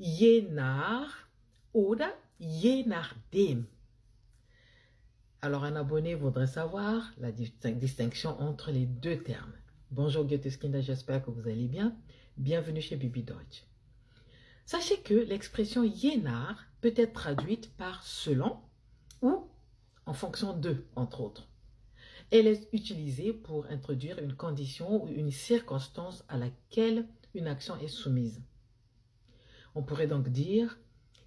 je nach oder je nachdem. Alors, un abonné voudrait savoir la distinction entre les deux termes. Bonjour Goetheskinder, j'espère que vous allez bien. Bienvenue chez Bibi Deutsch. Sachez que l'expression je nach peut être traduite par selon ou en fonction de, entre autres. Elle est utilisée pour introduire une condition ou une circonstance à laquelle une action est soumise. On pourrait donc dire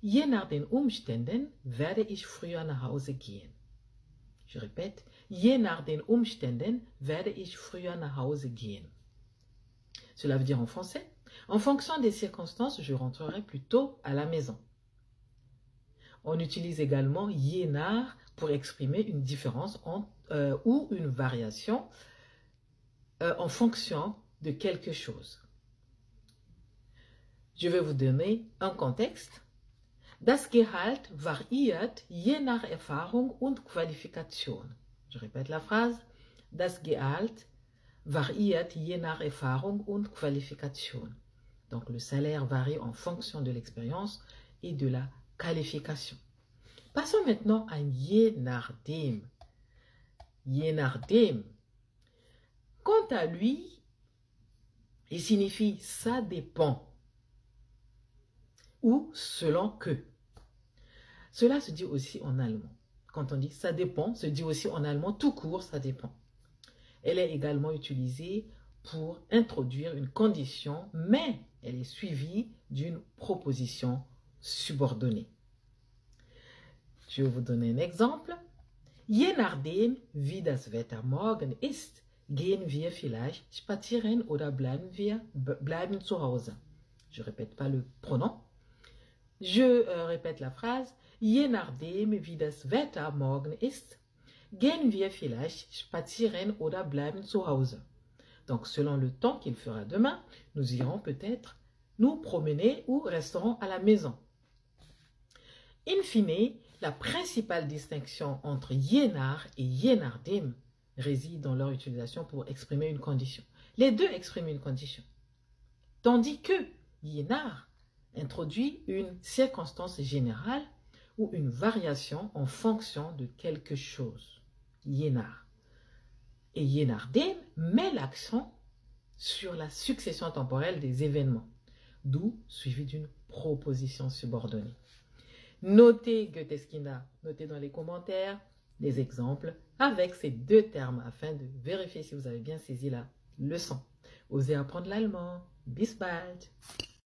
je nach den Umständen werde ich früher nach Hause gehen. Je répète, je nach den Umständen werde ich früher nach Hause gehen. Cela veut dire en français, en fonction des circonstances, je rentrerai plus tôt à la maison. On utilise également je nach pour exprimer une différence ou une variation en fonction de quelque chose. Je vais vous donner un contexte. Das Gehalt variiert je nach Erfahrung und Qualifikation. Je répète la phrase. Das Gehalt variiert je nach Erfahrung und Qualifikation. Donc le salaire varie en fonction de l'expérience et de la qualification. Passons maintenant à je nachdem. Je nachdem. Quant à lui, il signifie ça dépend ou selon que. Cela se dit aussi en allemand. Quand on dit ça dépend, se dit aussi en allemand tout court, ça dépend. Elle est également utilisée pour introduire une condition, mais elle est suivie d'une proposition subordonnée. Je vais vous donner un exemple. Je nachdem wie das Wetter morgen ist, gehen wir vielleicht spazieren oder bleiben zu Hause. Je ne répète pas le pronom. Je répète la phrase. Je nachdem wie das Wetter morgen ist, gehen wir vielleicht spazieren oder bleiben zu Hause. Donc, selon le temps qu'il fera demain, nous irons peut-être nous promener ou resterons à la maison. In fine, la principale distinction entre je nach et je nachdem réside dans leur utilisation pour exprimer une condition. Les deux expriment une condition. Tandis que je nach introduit une circonstance générale ou une variation en fonction de quelque chose. Je nach. Et je nachdem met l'accent sur la succession temporelle des événements, d'où suivi d'une proposition subordonnée. Notez Goetheskinder, notez dans les commentaires des exemples avec ces deux termes afin de vérifier si vous avez bien saisi la leçon. Osez apprendre l'allemand. Bis bald!